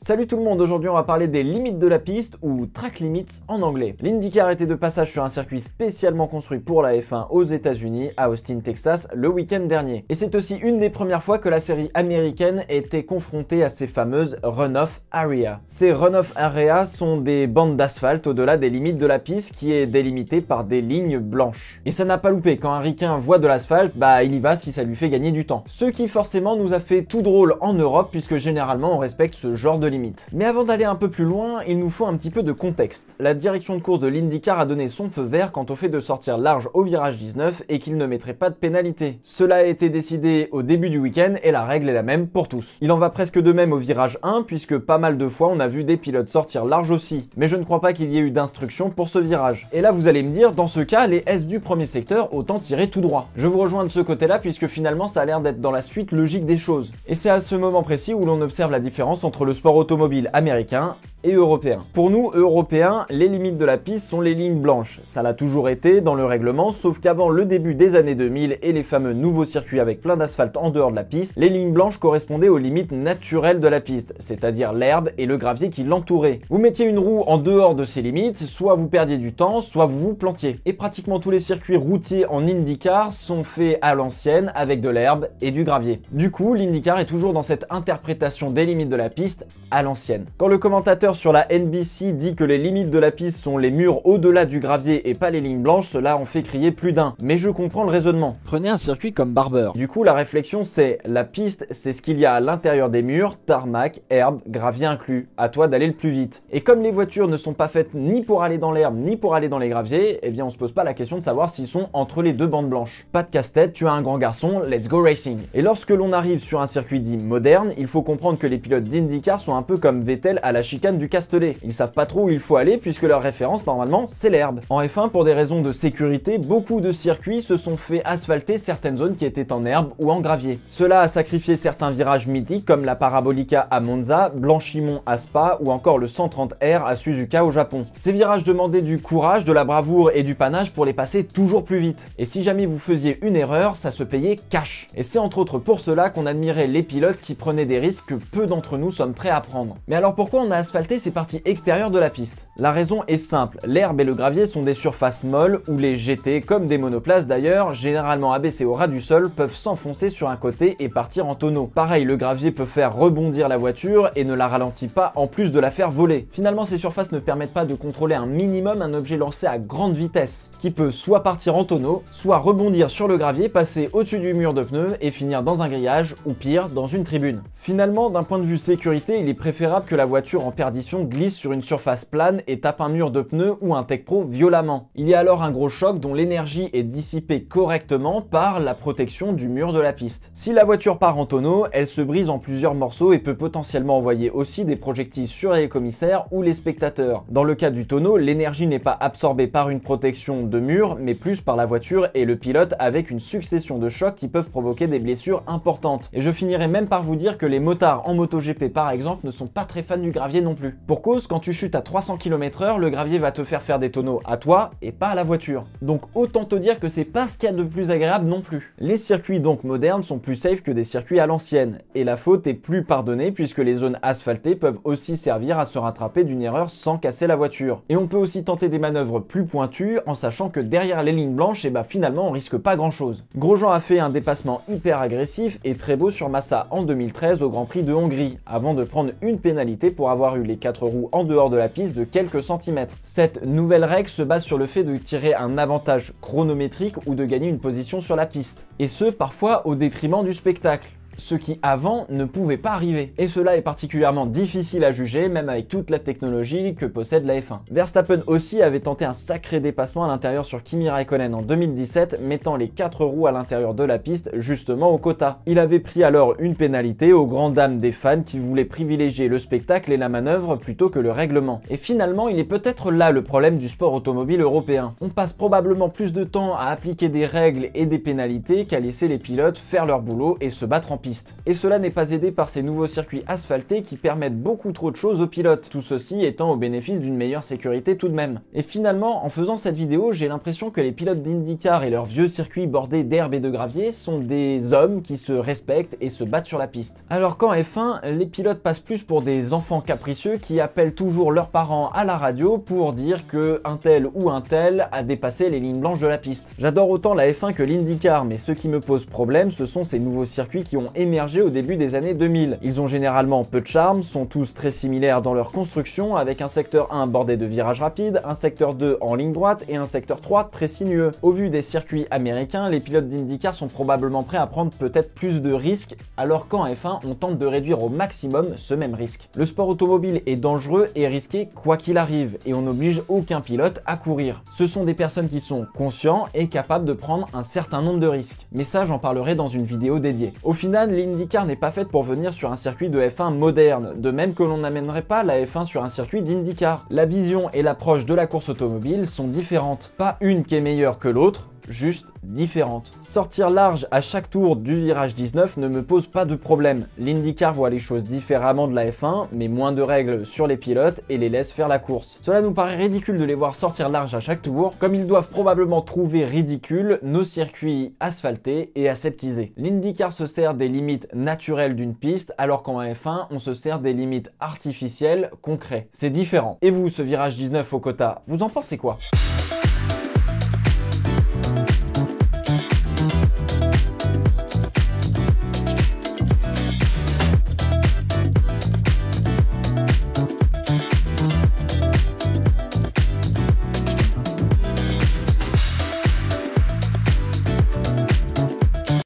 Salut tout le monde, aujourd'hui on va parler des limites de la piste ou track limits en anglais. l'IndyCar était de passage sur un circuit spécialement construit pour la F1 aux États-Unis, à Austin, Texas, le week-end dernier. Et c'est aussi une des premières fois que la série américaine était confrontée à ces fameuses run-off areas. Ces run-off areas sont des bandes d'asphalte au-delà des limites de la piste qui est délimitée par des lignes blanches. Et ça n'a pas loupé, quand un ricain voit de l'asphalte, il y va si ça lui fait gagner du temps. Ce qui forcément nous a fait tout drôle en Europe puisque généralement on respecte ce genre de limite. Mais avant d'aller un peu plus loin, il nous faut un petit peu de contexte. La direction de course de l'IndyCar a donné son feu vert quant au fait de sortir large au virage 19 et qu'il ne mettrait pas de pénalité. Cela a été décidé au début du week-end et la règle est la même pour tous. Il en va presque de même au virage 1 puisque pas mal de fois on a vu des pilotes sortir large aussi. Mais je ne crois pas qu'il y ait eu d'instruction pour ce virage. Et là vous allez me dire, dans ce cas, les S du premier secteur, autant tirer tout droit. Je vous rejoins de ce côté-là puisque finalement ça a l'air d'être dans la suite logique des choses. Et c'est à ce moment précis où l'on observe la différence entre le sport automobile américain et européen. Pour nous, Européens, les limites de la piste sont les lignes blanches. Ça l'a toujours été dans le règlement, sauf qu'avant le début des années 2000 et les fameux nouveaux circuits avec plein d'asphalte en dehors de la piste, les lignes blanches correspondaient aux limites naturelles de la piste, c'est-à-dire l'herbe et le gravier qui l'entouraient. Vous mettiez une roue en dehors de ces limites, soit vous perdiez du temps, soit vous vous plantiez. Et pratiquement tous les circuits routiers en IndyCar sont faits à l'ancienne avec de l'herbe et du gravier. Du coup, l'IndyCar est toujours dans cette interprétation des limites de la piste à l'ancienne. Quand le commentateur sur la NBC dit que les limites de la piste sont les murs au-delà du gravier et pas les lignes blanches, cela en fait crier plus d'un. Mais je comprends le raisonnement. Prenez un circuit comme Barber. Du coup, la réflexion c'est, la piste, c'est ce qu'il y a à l'intérieur des murs, tarmac, herbe, gravier inclus. À toi d'aller le plus vite. Et comme les voitures ne sont pas faites ni pour aller dans l'herbe, ni pour aller dans les graviers, eh bien on se pose pas la question de savoir s'ils sont entre les deux bandes blanches. Pas de casse-tête, tu as un grand garçon, let's go racing. Et lorsque l'on arrive sur un circuit dit moderne, il faut comprendre que les pilotes d'IndyCar sont un peu comme Vettel à la chicane du Castellet. Ils savent pas trop où il faut aller puisque leur référence normalement c'est l'herbe. En F1, pour des raisons de sécurité, beaucoup de circuits se sont fait asphalter certaines zones qui étaient en herbe ou en gravier. Cela a sacrifié certains virages mythiques comme la Parabolica à Monza, Blanchimont à Spa ou encore le 130R à Suzuka au Japon. Ces virages demandaient du courage, de la bravoure et du panache pour les passer toujours plus vite. Et si jamais vous faisiez une erreur, ça se payait cash. Et c'est entre autres pour cela qu'on admirait les pilotes qui prenaient des risques que peu d'entre nous sommes prêts à prendre. Mais alors pourquoi on a asphalté ces parties extérieures de la piste? La raison est simple, l'herbe et le gravier sont des surfaces molles où les GT, comme des monoplaces d'ailleurs, généralement abaissés au ras du sol, peuvent s'enfoncer sur un côté et partir en tonneau. Pareil, le gravier peut faire rebondir la voiture et ne la ralentit pas en plus de la faire voler. Finalement, ces surfaces ne permettent pas de contrôler un minimum un objet lancé à grande vitesse, qui peut soit partir en tonneau, soit rebondir sur le gravier, passer au-dessus du mur de pneus et finir dans un grillage ou pire, dans une tribune. Finalement, d'un point de vue sécurité, il est préférable que la voiture en perdition glisse sur une surface plane et tape un mur de pneus ou un Tech Pro violemment. Il y a alors un gros choc dont l'énergie est dissipée correctement par la protection du mur de la piste. Si la voiture part en tonneau, elle se brise en plusieurs morceaux et peut potentiellement envoyer aussi des projectiles sur les commissaires ou les spectateurs. Dans le cas du tonneau, l'énergie n'est pas absorbée par une protection de mur, mais plus par la voiture et le pilote avec une succession de chocs qui peuvent provoquer des blessures importantes. Et je finirai même par vous dire que les motards en MotoGP par exemple ne sont pas très fans du gravier non plus. Pour cause, quand tu chutes à 300 km/h, le gravier va te faire des tonneaux à toi et pas à la voiture. Donc autant te dire que c'est pas ce qu'il y a de plus agréable non plus. Les circuits donc modernes sont plus safe que des circuits à l'ancienne. Et la faute est plus pardonnée puisque les zones asphaltées peuvent aussi servir à se rattraper d'une erreur sans casser la voiture. Et on peut aussi tenter des manœuvres plus pointues en sachant que derrière les lignes blanches, finalement on risque pas grand chose. Grosjean a fait un dépassement hyper agressif et très beau sur Massa en 2013 au Grand Prix de Hongrie, avant de prendre une pénalité pour avoir eu les 4 roues en dehors de la piste de quelques centimètres. Cette nouvelle règle se base sur le fait de tirer un avantage chronométrique ou de gagner une position sur la piste. Et ce, parfois au détriment du spectacle. Ce qui avant ne pouvait pas arriver. Et cela est particulièrement difficile à juger, même avec toute la technologie que possède la F1. Verstappen aussi avait tenté un sacré dépassement à l'intérieur sur Kimi Raikkonen en 2017, mettant les 4 roues à l'intérieur de la piste, justement au quota. Il avait pris alors une pénalité aux grandes dames des fans qui voulaient privilégier le spectacle et la manœuvre plutôt que le règlement. Et finalement, il est peut-être là le problème du sport automobile européen. On passe probablement plus de temps à appliquer des règles et des pénalités qu'à laisser les pilotes faire leur boulot et se battre en piste. piste. Et cela n'est pas aidé par ces nouveaux circuits asphaltés qui permettent beaucoup trop de choses aux pilotes, tout ceci étant au bénéfice d'une meilleure sécurité tout de même. Et finalement, en faisant cette vidéo, j'ai l'impression que les pilotes d'IndyCar et leurs vieux circuits bordés d'herbe et de gravier sont des hommes qui se respectent et se battent sur la piste. Alors qu'en F1, les pilotes passent plus pour des enfants capricieux qui appellent toujours leurs parents à la radio pour dire que un tel ou un tel a dépassé les lignes blanches de la piste. J'adore autant la F1 que l'IndyCar, mais ce qui me pose problème, ce sont ces nouveaux circuits qui ont émergé au début des années 2000. Ils ont généralement peu de charme, sont tous très similaires dans leur construction, avec un secteur 1 bordé de virages rapides, un secteur 2 en ligne droite et un secteur 3 très sinueux. Au vu des circuits américains, les pilotes d'IndyCar sont probablement prêts à prendre peut-être plus de risques, alors qu'en F1, on tente de réduire au maximum ce même risque. Le sport automobile est dangereux et risqué quoi qu'il arrive, et on n'oblige aucun pilote à courir. Ce sont des personnes qui sont conscients et capables de prendre un certain nombre de risques. Mais ça, j'en parlerai dans une vidéo dédiée. Au final, l'IndyCar n'est pas faite pour venir sur un circuit de F1 moderne, de même que l'on n'amènerait pas la F1 sur un circuit d'IndyCar. La vision et l'approche de la course automobile sont différentes. Pas une qui est meilleure que l'autre, juste différente. Sortir large à chaque tour du virage 19 ne me pose pas de problème. L'IndyCar voit les choses différemment de la F1, mais moins de règles sur les pilotes et les laisse faire la course. Cela nous paraît ridicule de les voir sortir large à chaque tour, comme ils doivent probablement trouver ridicule nos circuits asphaltés et aseptisés. L'IndyCar se sert des limites naturelles d'une piste, alors qu'en F1, on se sert des limites artificielles qu'on crée. C'est différent. Et vous, ce virage 19 au quota, vous en pensez quoi ?